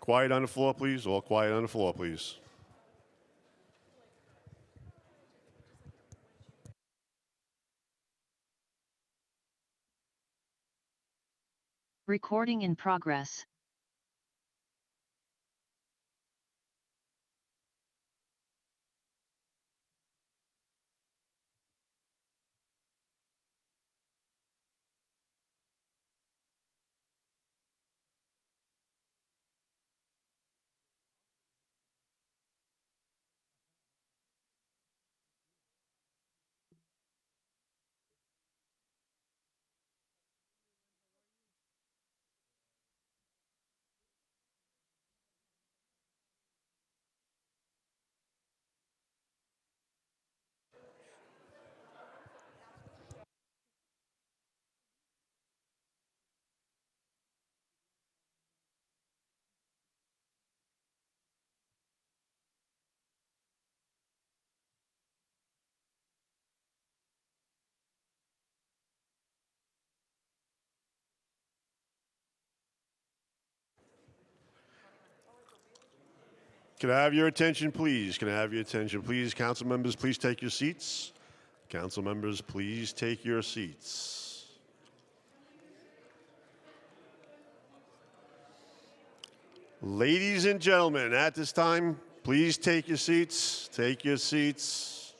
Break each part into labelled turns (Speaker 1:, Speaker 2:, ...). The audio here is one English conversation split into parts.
Speaker 1: Quiet on the floor, please. All quiet on the floor, please.
Speaker 2: Recording in progress.
Speaker 1: Can I have your attention, please? Can I have your attention, please? Council members, please take your seats. Council members, please take your seats. Ladies and gentlemen, at this time, please take your seats. Take your seats.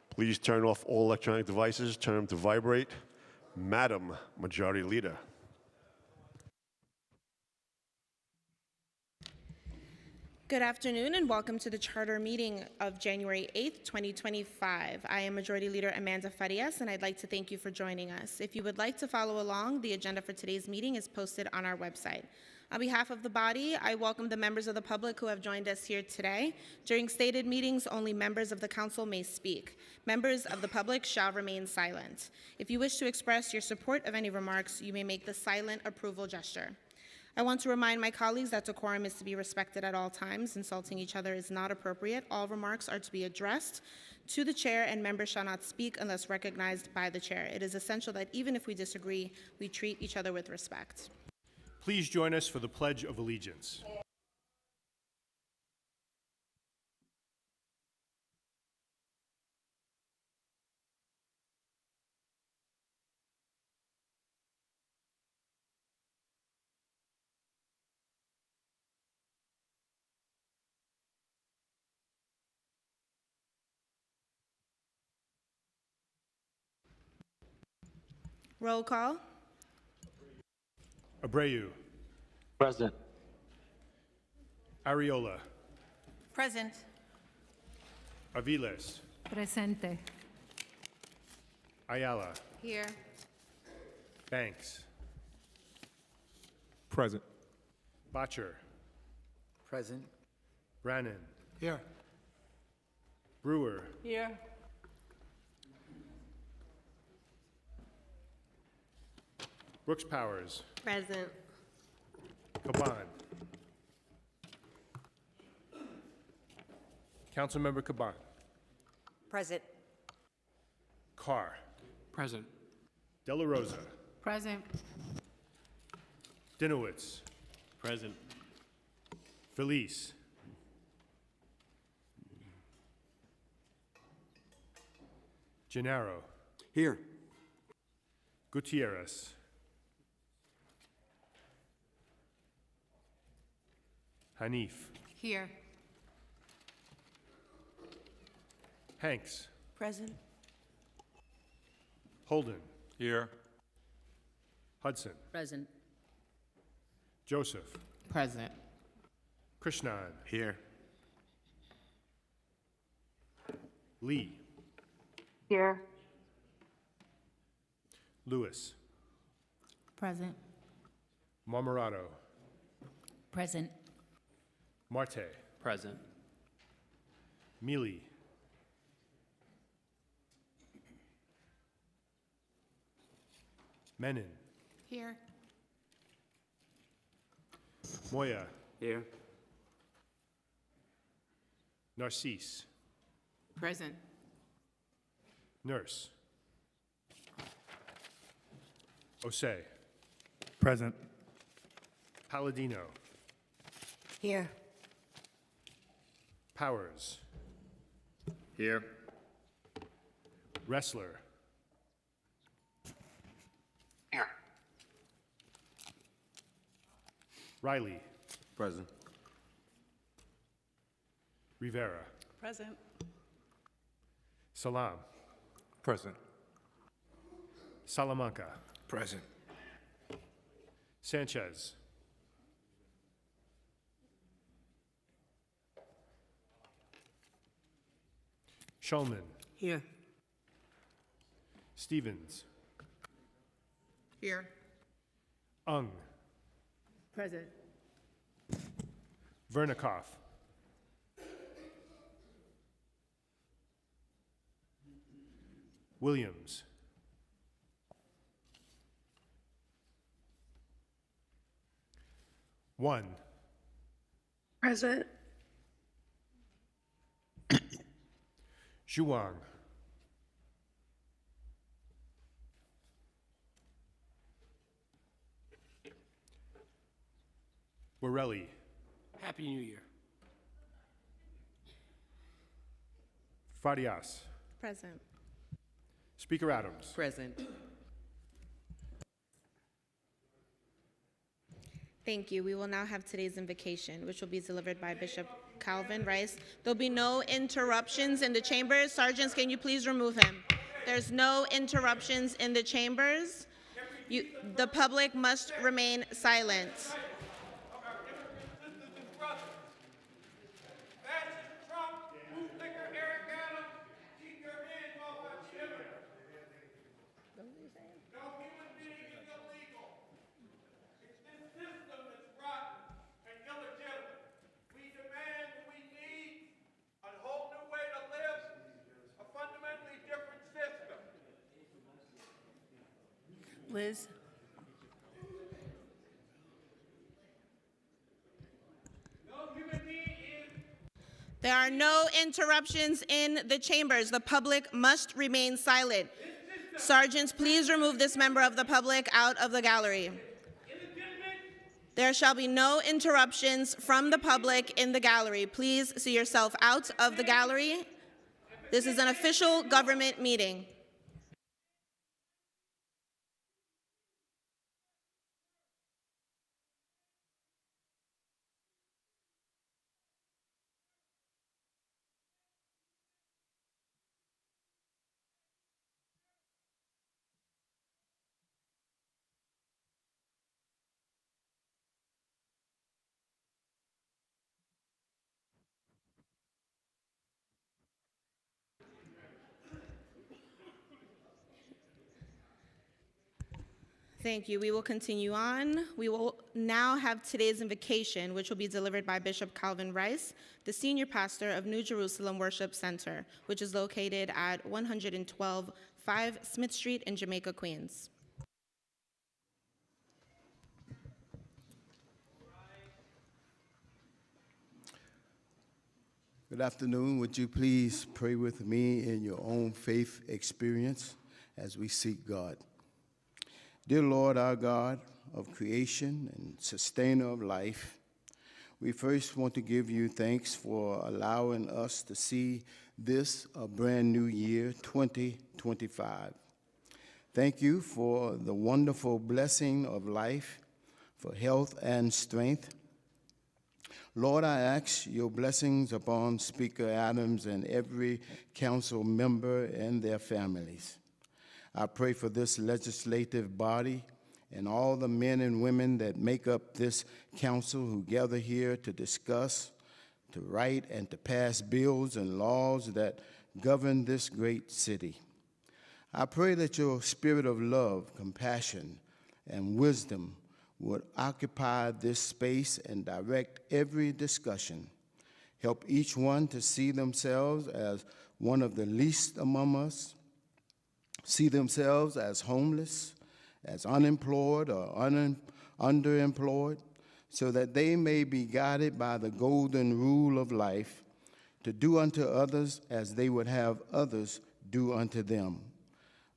Speaker 1: Please turn off all electronic devices. Turn them to vibrate. Madam Majority Leader.
Speaker 3: Good afternoon and welcome to the charter meeting of January 8th, 2025. I am Majority Leader Amanda Farias and I'd like to thank you for joining us. If you would like to follow along, the agenda for today's meeting is posted on our website. On behalf of the body, I welcome the members of the public who have joined us here today. During stated meetings, only members of the council may speak. Members of the public shall remain silent. If you wish to express your support of any remarks, you may make the silent approval gesture. I want to remind my colleagues that decorum is to be respected at all times. Insulting each other is not appropriate. All remarks are to be addressed to the chair and members shall not speak unless recognized by the chair. It is essential that even if we disagree, we treat each other with respect.
Speaker 4: Please join us for the Pledge of Allegiance.
Speaker 3: Roll call.
Speaker 4: Abreu.
Speaker 5: Present.
Speaker 4: Ariola.
Speaker 6: Present.
Speaker 4: Aviles.
Speaker 6: Presente.
Speaker 4: Ayala.
Speaker 6: Here.
Speaker 4: Banks.
Speaker 7: Present.
Speaker 4: Botcher.
Speaker 5: Present.
Speaker 4: Brannan.
Speaker 7: Here.
Speaker 4: Brewer.
Speaker 6: Here.
Speaker 4: Brooks Powers.
Speaker 3: Present.
Speaker 4: Caban. Councilmember Caban.
Speaker 6: Present.
Speaker 4: Carr.
Speaker 7: Present.
Speaker 4: De La Rosa.
Speaker 6: Present.
Speaker 4: Dinowitz.
Speaker 7: Present.
Speaker 4: Felice. Gennaro.
Speaker 5: Here.
Speaker 4: Gutierrez. Hanif.
Speaker 6: Here.
Speaker 4: Hanks.
Speaker 6: Present.
Speaker 4: Holden.
Speaker 7: Here.
Speaker 4: Hudson.
Speaker 6: Present.
Speaker 4: Joseph.
Speaker 6: Present.
Speaker 4: Krishnan.
Speaker 7: Here.
Speaker 4: Lee.
Speaker 6: Here.
Speaker 4: Lewis.
Speaker 6: Present.
Speaker 4: Marmorato.
Speaker 6: Present.
Speaker 4: Marte.
Speaker 7: Present.
Speaker 4: Mealy. Menon.
Speaker 6: Here.
Speaker 4: Moya.
Speaker 5: Here.
Speaker 4: Narcisse.
Speaker 6: Present.
Speaker 4: Nurse. Osei,
Speaker 2: Present.
Speaker 4: Palladino,
Speaker 6: Here.
Speaker 4: Powers,
Speaker 7: Here.
Speaker 4: Wrestler,
Speaker 7: Here.
Speaker 4: Riley,
Speaker 7: Present.
Speaker 4: Rivera,
Speaker 6: Present.
Speaker 4: Salam,
Speaker 7: Present.
Speaker 4: Salamanca,
Speaker 7: Present.
Speaker 4: Sanchez, Shulman,
Speaker 6: Here.
Speaker 4: Stevens,
Speaker 6: Here.
Speaker 4: Ung,
Speaker 6: Present.
Speaker 4: Vernikoff, Williams, One,
Speaker 8: Present.
Speaker 4: Zhuang, Borelli,
Speaker 7: Happy New Year.
Speaker 4: Farias,
Speaker 3: Present.
Speaker 4: Speaker Adams,
Speaker 6: Present.
Speaker 3: Thank you. We will now have today's invocation, which will be delivered by Bishop Calvin Rice. There'll be no interruptions in the chambers. Sergeants, can you please remove him? There's no interruptions in the chambers. The public must remain silent.
Speaker 6: Liz?
Speaker 3: There are no interruptions in the chambers. The public must remain silent. Sergeants, please remove this member of the public out of the gallery. There shall be no interruptions from the public in the gallery. Please see yourself out of the gallery. This is an official government meeting. Thank you. We will continue on. We will now have today's invocation, which will be delivered by Bishop Calvin Rice, the senior pastor of New Jerusalem Worship Center, which is located at 112 5 Smith Street in Jamaica, Queens.
Speaker 9: Good afternoon. Would you please pray with me in your own faith experience as we seek God? Dear Lord, our God of creation and sustainer of life, we first want to give you thanks for allowing us to see this a brand new year, 2025. Thank you for the wonderful blessing of life, for health and strength. Lord, I ask your blessings upon Speaker Adams and every council member and their families. I pray for this legislative body and all the men and women that make up this council who gather here to discuss, to write, and to pass bills and laws that govern this great city. I pray that your spirit of love, compassion, and wisdom would occupy this space and direct every discussion. Help each one to see themselves as one of the least among us, see themselves as homeless, as unemployed or underemployed, so that they may be guided by the golden rule of life to do unto others as they would have others do unto them.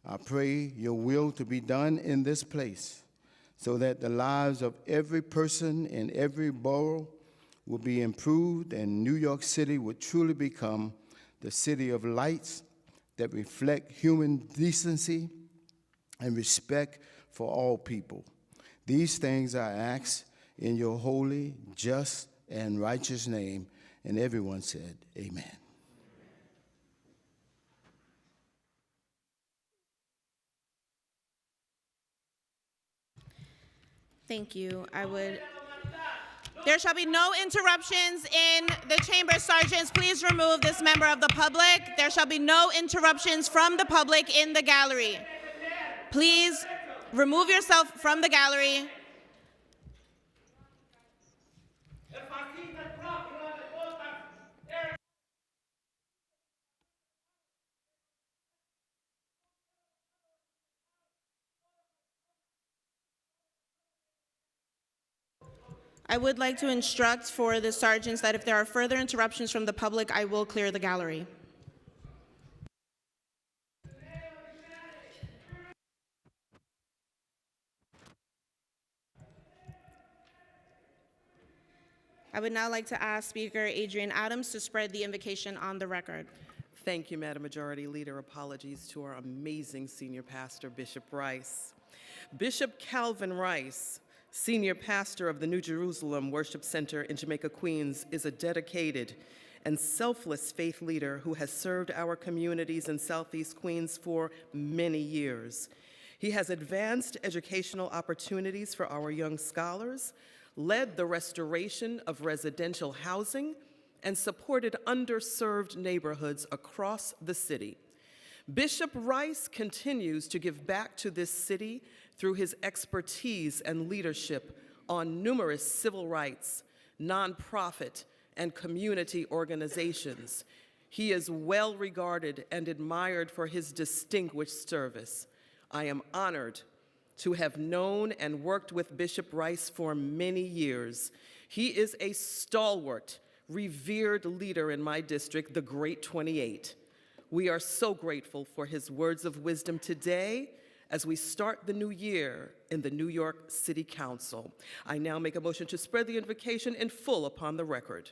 Speaker 9: I pray your will to be done in this place so that the lives of every person in every borough will be improved and New York City will truly become the city of lights that reflect human decency and respect for all people. These things I ask in your holy, just, and righteous name. And everyone said, amen.
Speaker 3: Thank you. There shall be no interruptions in the chamber. Sergeants, please remove this member of the public. There shall be no interruptions from the public in the gallery. Please remove yourself from the gallery. I would like to instruct for the sergeants that if there are further interruptions from the public, I will clear the gallery. I would now like to ask Speaker Adrian Adams to spread the invocation on the record.
Speaker 2: Thank you, Madam Majority Leader. Apologies to our amazing senior pastor, Bishop Rice. Bishop Calvin Rice, senior pastor of the New Jerusalem Worship Center in Jamaica, Queens, is a dedicated and selfless faith leader who has served our communities in Southeast Queens for many years. He has advanced educational opportunities for our young scholars, led the restoration of residential housing, and supported underserved neighborhoods across the city. Bishop Rice continues to give back to this city through his expertise and leadership on numerous civil rights, nonprofit, and community organizations. He is well regarded and admired for his distinguished service. I am honored to have known and worked with Bishop Rice for many years. He is a stalwart, revered leader in my district, the Great 28. We are so grateful for his words of wisdom today as we start the new year in the New York City Council. I now make a motion to spread the invocation in full upon the record.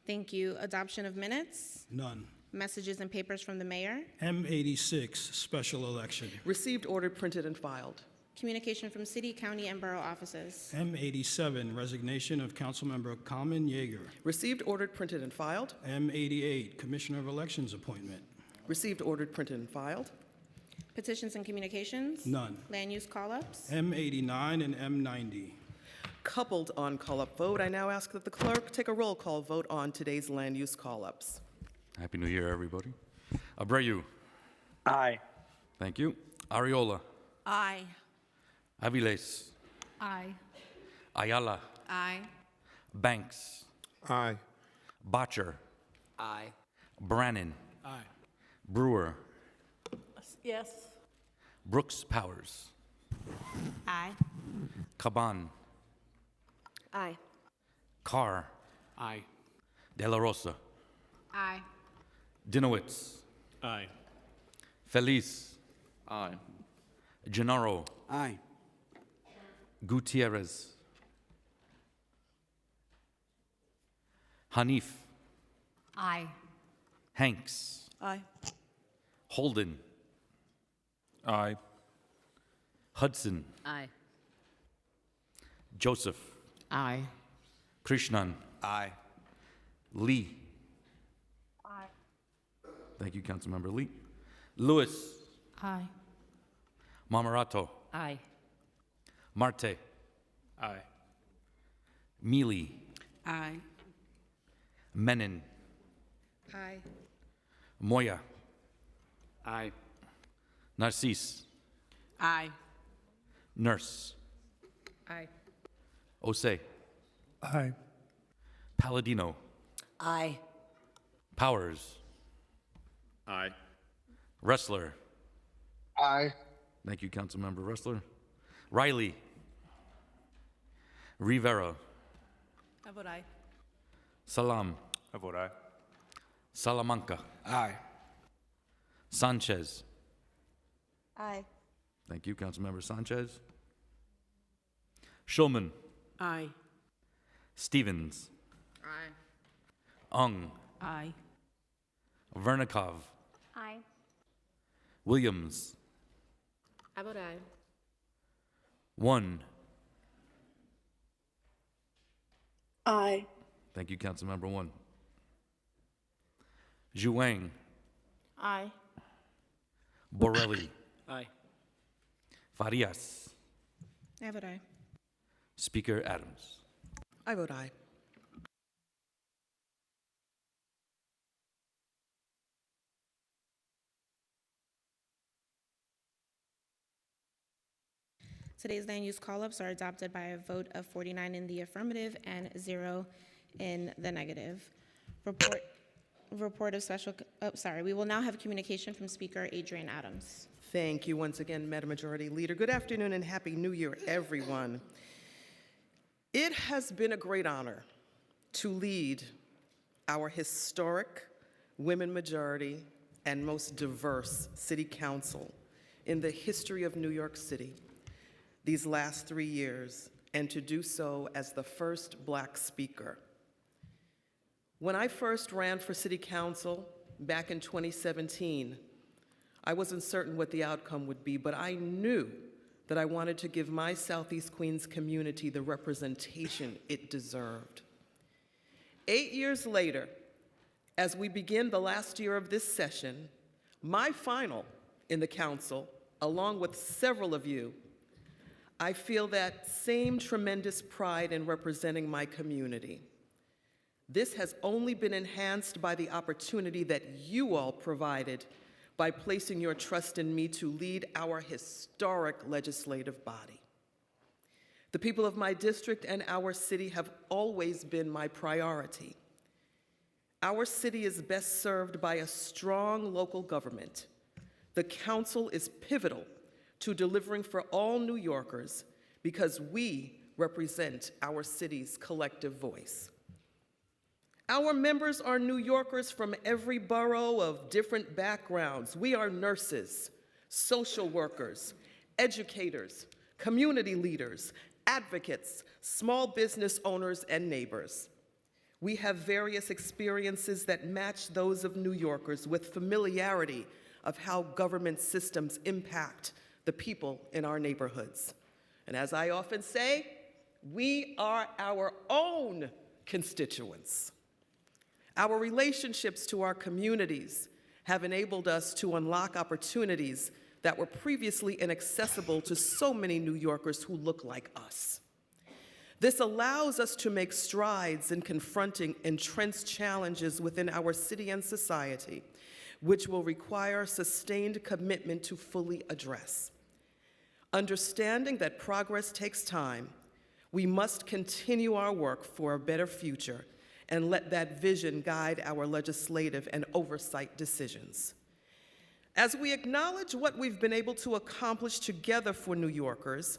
Speaker 3: Thank you. Adoption of minutes?
Speaker 10: None.
Speaker 3: Messages and papers from the mayor?
Speaker 10: M86, special election.
Speaker 2: Received, ordered, printed, and filed.
Speaker 3: Communication from city, county, and borough offices.
Speaker 10: M87, resignation of Councilmember Carmen Yeager.
Speaker 2: Received, ordered, printed, and filed.
Speaker 10: M88, Commissioner of Elections appointment.
Speaker 2: Received, ordered, printed, and filed.
Speaker 3: Petitions and communications?
Speaker 10: None.
Speaker 3: Land use call-ups?
Speaker 10: M89 and M90.
Speaker 2: Coupled on call-up vote, I now ask that the clerk take a roll call vote on today's land use call-ups.
Speaker 11: Happy New Year, everybody. Abreu.
Speaker 5: Aye.
Speaker 11: Thank you. Ariola.
Speaker 6: Aye.
Speaker 11: Aviles.
Speaker 6: Aye.
Speaker 11: Ayala.
Speaker 6: Aye.
Speaker 11: Banks.
Speaker 7: Aye.
Speaker 11: Botcher.
Speaker 5: Aye.
Speaker 11: Brannon.
Speaker 10: Aye.
Speaker 11: Brewer.
Speaker 6: Yes.
Speaker 11: Brooks Powers.
Speaker 6: Aye.
Speaker 11: Caban.
Speaker 6: Aye.
Speaker 11: Carr.
Speaker 7: Aye.
Speaker 11: De La Rosa.
Speaker 6: Aye.
Speaker 11: Dinowitz.
Speaker 4: Aye.
Speaker 11: Feliz.
Speaker 7: Aye.
Speaker 11: Gennaro.
Speaker 5: Aye.
Speaker 11: Gutierrez. Hanif.
Speaker 6: Aye.
Speaker 11: Hanks.
Speaker 6: Aye.
Speaker 11: Holden.
Speaker 7: Aye.
Speaker 11: Hudson.
Speaker 6: Aye.
Speaker 11: Joseph.
Speaker 6: Aye.
Speaker 11: Krishnan.
Speaker 5: Aye.
Speaker 11: Lee.
Speaker 6: Aye.
Speaker 11: Thank you, Councilmember Lee. Lewis.
Speaker 6: Aye.
Speaker 11: Mamarato.
Speaker 6: Aye.
Speaker 11: Marte.
Speaker 4: Aye.
Speaker 11: Mealy.
Speaker 6: Aye.
Speaker 11: Menon.
Speaker 3: Aye.
Speaker 11: Moya.
Speaker 7: Aye.
Speaker 11: Narcisse.
Speaker 6: Aye.
Speaker 11: Nurse.
Speaker 6: Aye.
Speaker 11: Osei.
Speaker 7: Aye.
Speaker 11: Palladino.
Speaker 6: Aye.
Speaker 11: Powers.
Speaker 4: Aye.
Speaker 11: Wrestler.
Speaker 7: Aye.
Speaker 11: Thank you, Councilmember Wrestler. Riley. Rivera.
Speaker 6: I vote aye.
Speaker 11: Salam.
Speaker 4: I vote aye.
Speaker 11: Salamanca.
Speaker 5: Aye.
Speaker 11: Sanchez.
Speaker 6: Aye.
Speaker 11: Thank you, Councilmember Sanchez. Schulman.
Speaker 6: Aye.
Speaker 11: Stevens.
Speaker 6: Aye.
Speaker 11: Ung.
Speaker 6: Aye.
Speaker 11: Vernikov.
Speaker 6: Aye.
Speaker 11: Williams.
Speaker 6: I vote aye.
Speaker 11: 1.
Speaker 8: Aye.
Speaker 11: Thank you, Councilmember 1. Zhuang.
Speaker 6: Aye.
Speaker 11: Borelli.
Speaker 5: Aye.
Speaker 11: Farias.
Speaker 3: I vote aye.
Speaker 11: Speaker Adams.
Speaker 2: I vote aye.
Speaker 3: Today's land use call-ups are adopted by a vote of 49 in the affirmative and 0 in the negative. Report of special, we will now have communication from Speaker Adrian Adams.
Speaker 2: Thank you once again, Madam Majority Leader. Good afternoon and Happy New Year, everyone. It has been a great honor to lead our historic women majority and most diverse city council in the history of New York City these last 3 years, and to do so as the first Black speaker. When I first ran for city council back in 2017, I wasn't certain what the outcome would be, but I knew that I wanted to give my Southeast Queens community the representation it deserved. 8 years later, as we begin the last year of this session, my final in the council, along with several of you, I feel that same tremendous pride in representing my community. This has only been enhanced by the opportunity that you all provided by placing your trust in me to lead our historic legislative body. The people of my district and our city have always been my priority. Our city is best served by a strong local government. The council is pivotal to delivering for all New Yorkers because we represent our city's collective voice. Our members are New Yorkers from every borough of different backgrounds. We are nurses, social workers, educators, community leaders, advocates, small business owners, and neighbors. We have various experiences that match those of New Yorkers with familiarity of how government systems impact the people in our neighborhoods. And as I often say, we are our own constituents. Our relationships to our communities have enabled us to unlock opportunities that were previously inaccessible to so many New Yorkers who look like us. This allows us to make strides in confronting entrenched challenges within our city and society, which will require sustained commitment to fully address. Understanding that progress takes time, we must continue our work for a better future and let that vision guide our legislative and oversight decisions. As we acknowledge what we've been able to accomplish together for New Yorkers,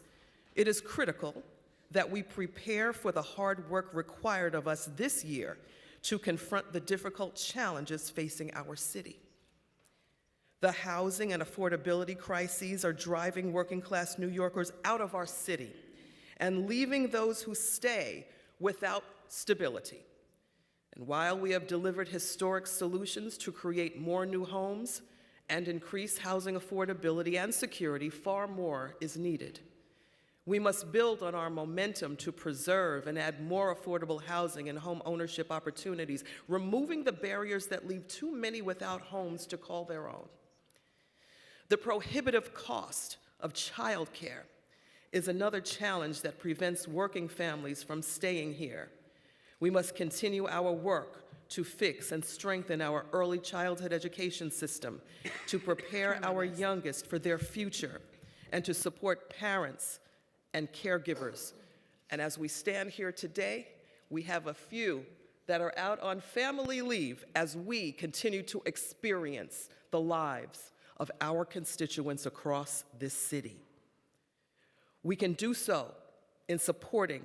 Speaker 2: it is critical that we prepare for the hard work required of us this year to confront the difficult challenges facing our city. The housing and affordability crises are driving working-class New Yorkers out of our city and leaving those who stay without stability. And while we have delivered historic solutions to create more new homes and increase housing affordability and security, far more is needed. We must build on our momentum to preserve and add more affordable housing and home ownership opportunities, removing the barriers that leave too many without homes to call their own. The prohibitive cost of childcare is another challenge that prevents working families from staying here. We must continue our work to fix and strengthen our early childhood education system, to prepare our youngest for their future, and to support parents and caregivers. And as we stand here today, we have a few that are out on family leave as we continue to experience the lives of our constituents across this city. We can do so in supporting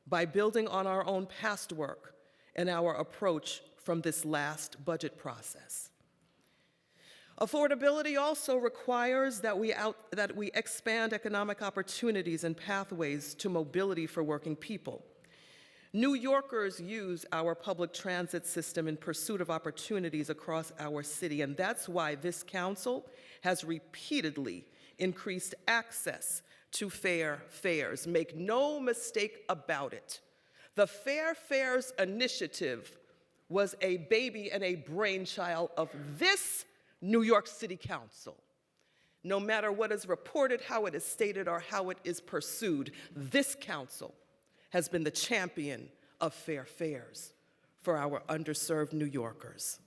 Speaker 2: by building on our own past work and our approach from this last budget process. Affordability also requires that we expand economic opportunities and pathways to mobility for working people. New Yorkers use our public transit system in pursuit of opportunities across our city, and that's why this council has repeatedly increased access to fair fares. Make no mistake about it. The Fair Fares Initiative was a baby and a brainchild of this New York City Council. No matter what is reported, how it is stated, or how it is pursued, this council has been the champion of fair fares for our underserved New Yorkers.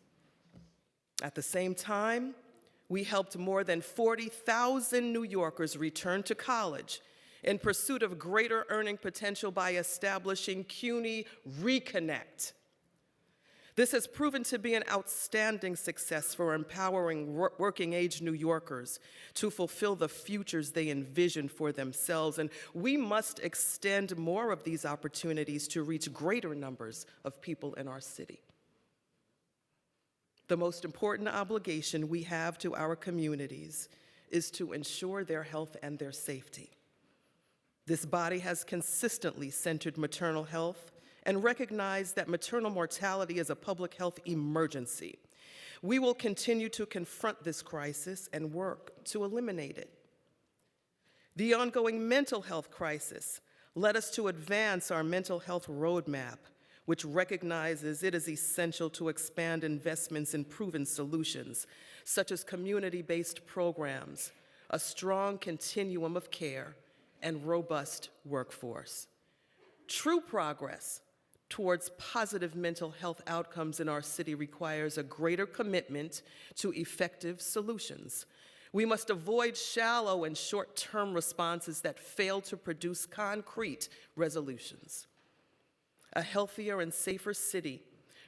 Speaker 2: At the same time, we helped more than 40,000 New Yorkers return to college in pursuit of greater earning potential by establishing CUNY Reconnect. This has proven to be an outstanding success for empowering working-age New Yorkers to fulfill the futures they envision for themselves, and we must extend more of these opportunities to reach greater numbers of people in our city. The most important obligation we have to our communities is to ensure their health and their safety. This body has consistently centered maternal health and recognized that maternal mortality is a public health emergency. We will continue to confront this crisis and work to eliminate it. The ongoing mental health crisis led us to advance our mental health roadmap, which recognizes it is essential to expand investments in proven solutions, such as community-based programs, a strong continuum of care, and robust workforce. True progress towards positive mental health outcomes in our city requires a greater commitment to effective solutions. We must avoid shallow and short-term responses that fail to produce concrete resolutions. A healthier and safer city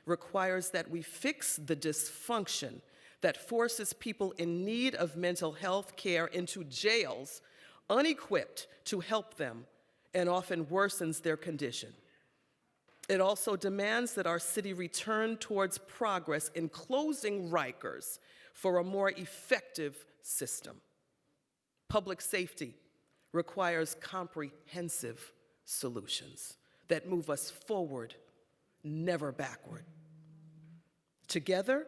Speaker 2: requires that we fix the dysfunction that forces people in need of mental health care into jails, unequipped to help them, and often worsens their condition. It also demands that our city return towards progress in closing Rikers for a more effective system. Public safety requires comprehensive solutions that move us forward, never backward. Together,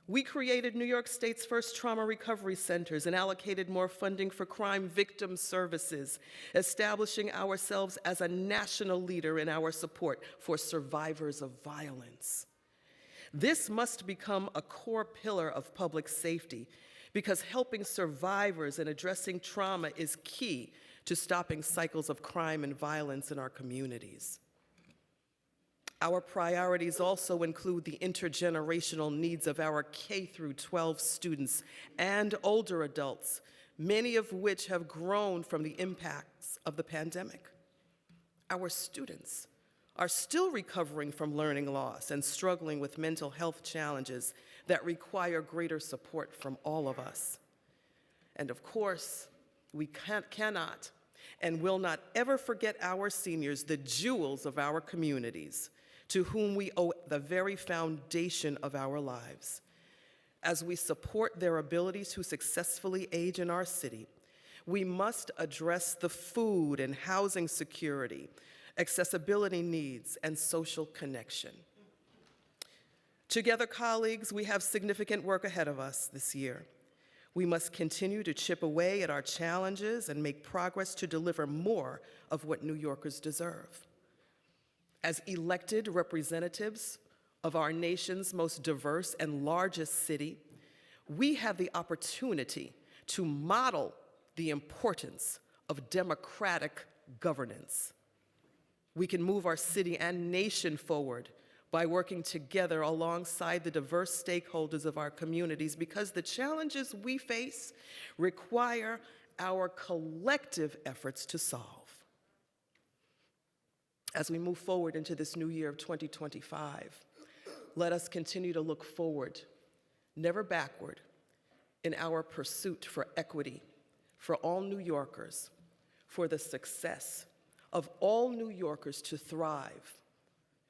Speaker 2: we created New York State's first trauma recovery centers and allocated more funding for crime victim services, establishing ourselves as a national leader in our support for survivors of violence. This must become a core pillar of public safety because helping survivors and addressing trauma is key to stopping cycles of crime and violence in our communities. Our priorities also include the intergenerational needs of our K-12 students and older adults, many of which have grown from the impacts of the pandemic. Our students are still recovering from learning loss and struggling with mental health challenges that require greater support from all of us. And of course, we cannot and will not ever forget our seniors, the jewels of our communities, to whom we owe the very foundation of our lives. As we support their ability to successfully age in our city, we must address the food and housing security, accessibility needs, and social connection. Together, colleagues, we have significant work ahead of us this year. We must continue to chip away at our challenges and make progress to deliver more of what New Yorkers deserve. As elected representatives of our nation's most diverse and largest city, we have the opportunity to model the importance of democratic governance. We can move our city and nation forward by working together alongside the diverse stakeholders of our communities because the challenges we face require our collective efforts to solve. As we move forward into this new year of 2025, let us continue to look forward, never backward, in our pursuit for equity for all New Yorkers, for the success of all New Yorkers to thrive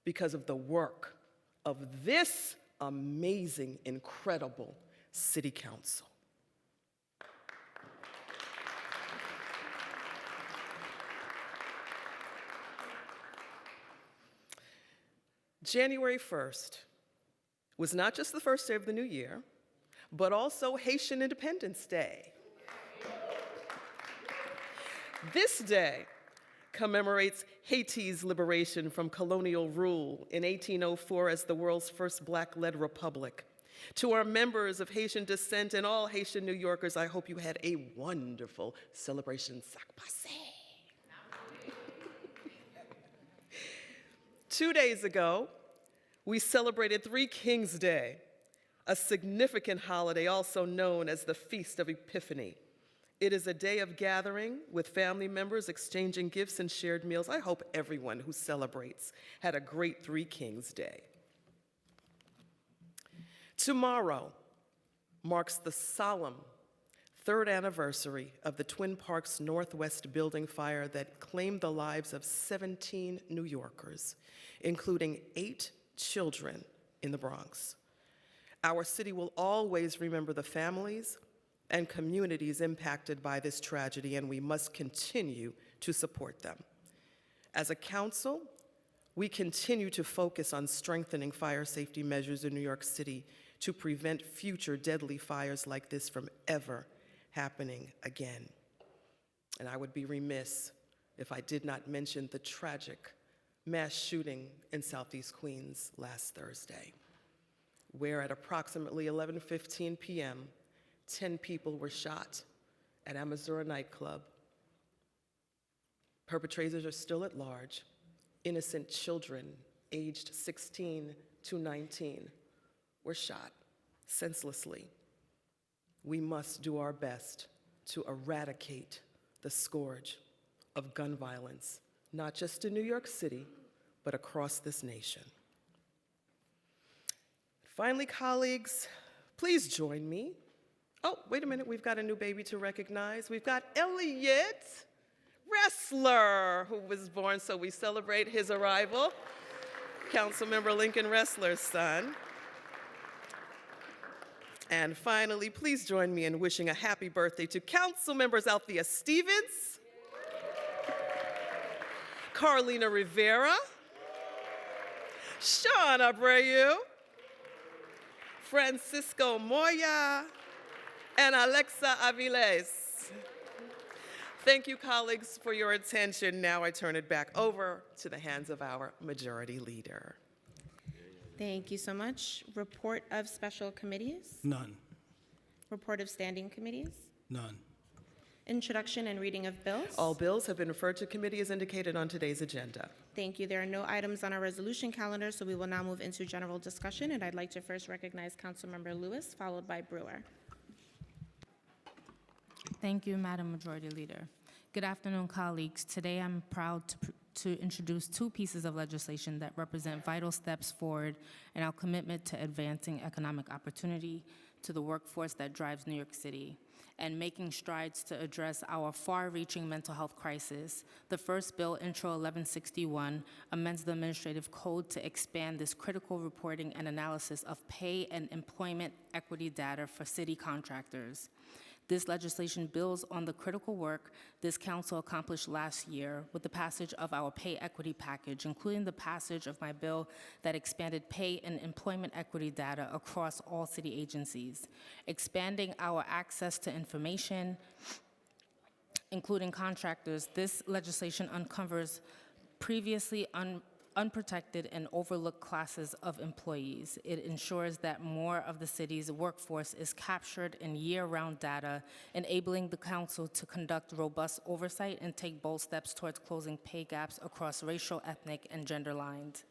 Speaker 2: because of the work of this amazing, incredible City Council. January 1st was not just the first day of the new year, but also Haitian Independence Day. This day commemorates Haiti's liberation from colonial rule in 1804 as the world's first Black-led republic. To our members of Haitian descent and all Haitian New Yorkers, I hope you had a wonderful celebration. Sac passe. 2 days ago, we celebrated Three Kings Day, a significant holiday also known as the Feast of Epiphany. It is a day of gathering with family members, exchanging gifts and shared meals. I hope everyone who celebrates had a great Three Kings Day. Tomorrow marks the solemn third anniversary of the Twin Parks Northwest building fire that claimed the lives of 17 New Yorkers, including 8 children in the Bronx. Our city will always remember the families and communities impacted by this tragedy, and we must continue to support them. As a council, we continue to focus on strengthening fire safety measures in New York City to prevent future deadly fires like this from ever happening again. And I would be remiss if I did not mention the tragic mass shooting in Southeast Queens last Thursday, where at approximately 11:15 p.m., 10 people were shot at Amazura nightclub. Perpetrators are still at large. Innocent children aged 16 to 19 were shot senselessly. We must do our best to eradicate the scourge of gun violence, not just in New York City, but across this nation. Finally, colleagues, please join me. Oh, wait a minute, we've got a new baby to recognize. We've got Elliot Ressler, who was born, so we celebrate his arrival. Councilmember Lincoln Ressler's son. And finally, please join me in wishing a happy birthday to Councilmembers Althea Stevens, Carlina Rivera, Sean Abreu, Francisco Moya, and Alexa Aviles. Thank you, colleagues, for your attention. Now I turn it back over to the hands of our majority leader.
Speaker 3: Thank you so much. Report of special committees?
Speaker 10: None.
Speaker 3: Report of standing committees?
Speaker 10: None.
Speaker 3: Introduction and reading of bills?
Speaker 2: All bills have been referred to committee as indicated on today's agenda.
Speaker 3: Thank you. There are no items on our resolution calendar, so we will now move into general discussion, and I'd like to first recognize Councilmember Lewis, followed by Brewer.
Speaker 12: Thank you, Madam Majority Leader. Good afternoon, colleagues. Today I'm proud to introduce 2 pieces of legislation that represent vital steps forward in our commitment to advancing economic opportunity to the workforce that drives New York City and making strides to address our far-reaching mental health crisis. The first bill, Intro 1161, amends the Administrative Code to expand this critical reporting and analysis of pay and employment equity data for city contractors. This legislation builds on the critical work this council accomplished last year with the passage of our pay equity package, including the passage of my bill that expanded pay and employment equity data across all city agencies, expanding our access to information, including contractors. This legislation uncovers previously unprotected and overlooked classes of employees. It ensures that more of the city's workforce is captured in year-round data, enabling the council to conduct robust oversight and take bold steps towards closing pay gaps across racial, ethnic, and gender lines.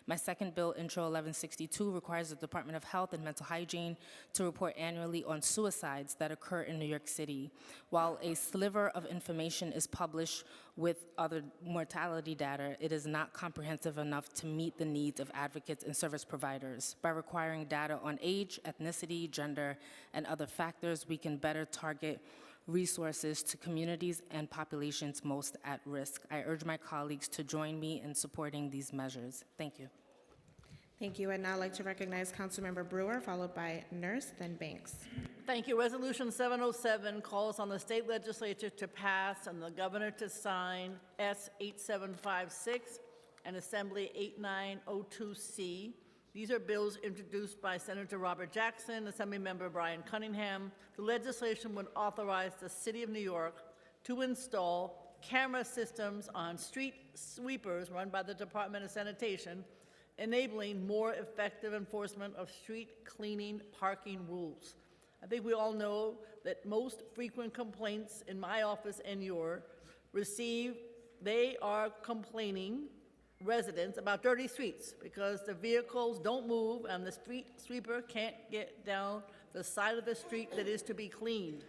Speaker 12: My second bill, Intro 1162, requires the Department of Health and Mental Hygiene to report annually on suicides that occur in New York City. While a sliver of information is published with other mortality data, it is not comprehensive enough to meet the needs of advocates and service providers. By requiring data on age, ethnicity, gender, and other factors, we can better target resources to communities and populations most at risk. I urge my colleagues to join me in supporting these measures. Thank you.
Speaker 3: Thank you. I'd now like to recognize Councilmember Brewer, followed by Nurse, then Banks.
Speaker 13: Thank you. Resolution 707 calls on the state legislature to pass and the governor to sign S 8756 and Assembly 8902C. These are bills introduced by Senator Robert Jackson, Assemblymember Brian Cunningham. The legislation would authorize the City of New York to install camera systems on street sweepers run by the Department of Sanitation, enabling more effective enforcement of street cleaning parking rules. I think we all know that most frequent complaints in my office and your they are complaining residents about dirty streets because the vehicles don't move and the street sweeper can't get down the side of the street that is to be cleaned.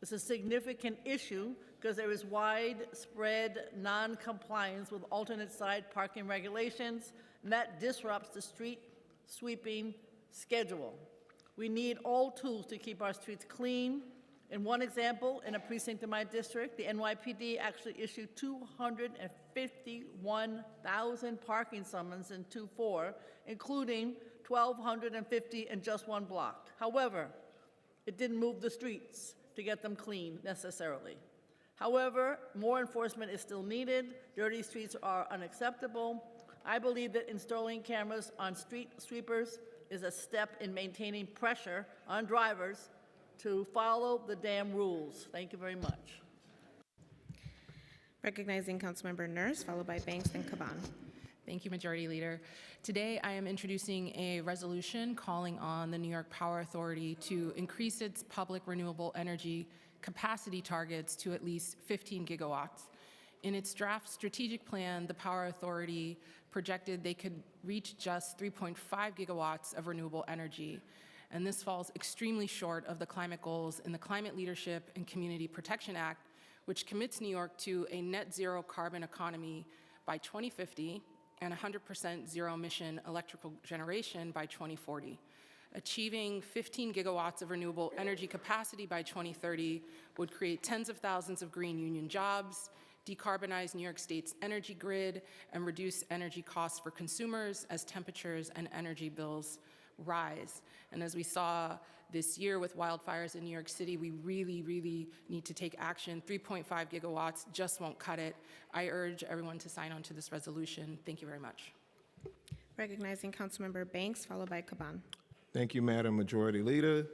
Speaker 13: It's a significant issue because there is widespread non-compliance with alternate side parking regulations, and that disrupts the street sweeping schedule. We need all tools to keep our streets clean. In one example, in a precinct in my district, the NYPD actually issued 251,000 parking summons in 2-4, including 1,250 in just one block. However, it didn't move the streets to get them clean necessarily. However, more enforcement is still needed. Dirty streets are unacceptable. I believe that installing cameras on street sweepers is a step in maintaining pressure on drivers to follow the damn rules. Thank you very much.
Speaker 3: Recognizing Councilmember Nurse, followed by Banks and Caban.
Speaker 14: Thank you, Majority Leader. Today, I am introducing a resolution calling on the New York Power Authority to increase its public renewable energy capacity targets to at least 15 gigawatts. In its draft strategic plan, the Power Authority projected they could reach just 3.5 gigawatts of renewable energy, and this falls extremely short of the climate goals in the Climate Leadership and Community Protection Act, which commits New York to a net zero carbon economy by 2050 and 100% zero emission electrical generation by 2040. Achieving 15 gigawatts of renewable energy capacity by 2030 would create tens of thousands of green union jobs, decarbonize New York State's energy grid, and reduce energy costs for consumers as temperatures and energy bills rise. And as we saw this year with wildfires in New York City, we really need to take action. 3.5 gigawatts just won't cut it. I urge everyone to sign on to this resolution. Thank you very much.
Speaker 3: Recognizing Councilmember Banks, followed by Caban.
Speaker 15: Thank you, Madam Majority Leader.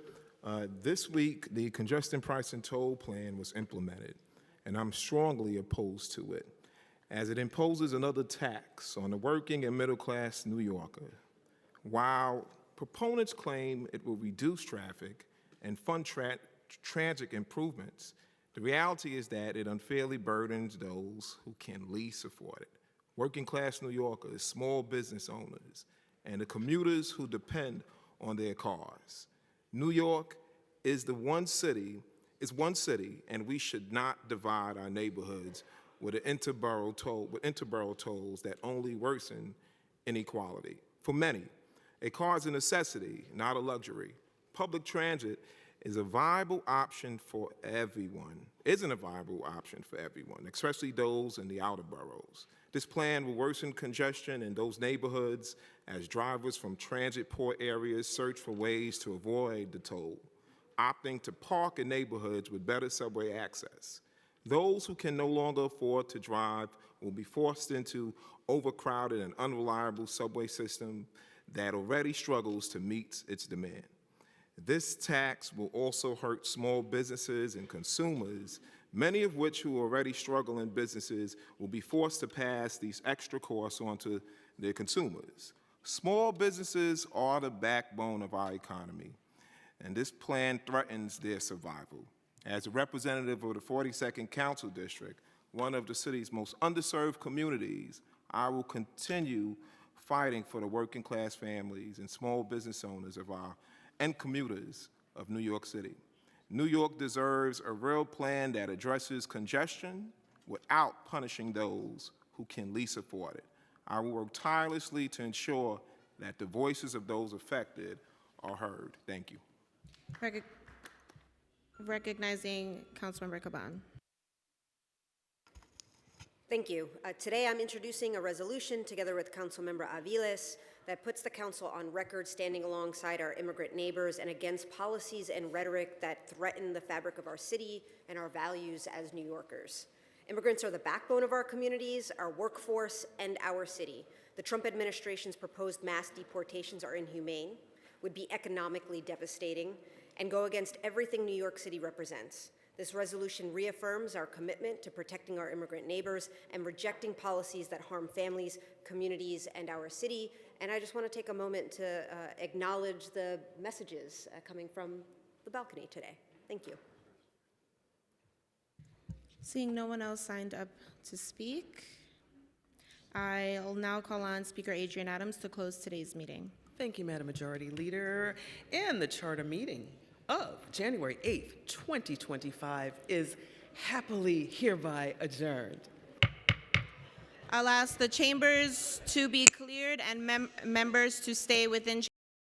Speaker 15: This week, the congestion price and toll plan was implemented, and I'm strongly opposed to it, as it imposes another tax on the working and middle-class New Yorker. While proponents claim it will reduce traffic and fund transit improvements, the reality is that it unfairly burdens those who can least afford it. Working-class New Yorkers, small business owners, and the commuters who depend on their cars. New York is one city, and we should not divide our neighborhoods with interborough tolls that only worsen inequality. For many, a car is a necessity, not a luxury. Public transit is a viable option for everyone, especially those in the outer boroughs. This plan will worsen congestion in those neighborhoods as drivers from transit-poor areas search for ways to avoid the toll, opting to park in neighborhoods with better subway access. Those who can no longer afford to drive will be forced into overcrowded and unreliable subway system that already struggles to meet its demand. This tax will also hurt small businesses and consumers, many of which who already struggle in businesses will be forced to pass these extra costs on to their consumers. Small businesses are the backbone of our economy, and this plan threatens their survival. As a representative of the 42nd Council District, one of the city's most underserved communities, I will continue fighting for the working class families and small business owners and commuters of New York City. New York deserves a real plan that addresses congestion without punishing those who can least afford it. I will work tirelessly to ensure that the voices of those affected are heard. Thank you.
Speaker 3: Recognizing Councilmember Caban.
Speaker 16: Thank you. Today I'm introducing a resolution together with Councilmember Aviles that puts the council on record standing alongside our immigrant neighbors and against policies and rhetoric that threaten the fabric of our city and our values as New Yorkers. Immigrants are the backbone of our communities, our workforce, and our city. The Trump administration's proposed mass deportations are inhumane, would be economically devastating, and go against everything New York City represents. This resolution reaffirms our commitment to protecting our immigrant neighbors and rejecting policies that harm families, communities, and our city. And I just want to take a moment to acknowledge the messages coming from the balcony today. Thank you.
Speaker 3: Seeing no one else signed up to speak, I'll now call on Speaker Adrian Adams to close today's meeting.
Speaker 2: Thank you, Madam Majority Leader. And the charter meeting of January 8th, 2025 is happily hereby adjourned.
Speaker 3: I'll ask the chambers to be cleared and members to stay within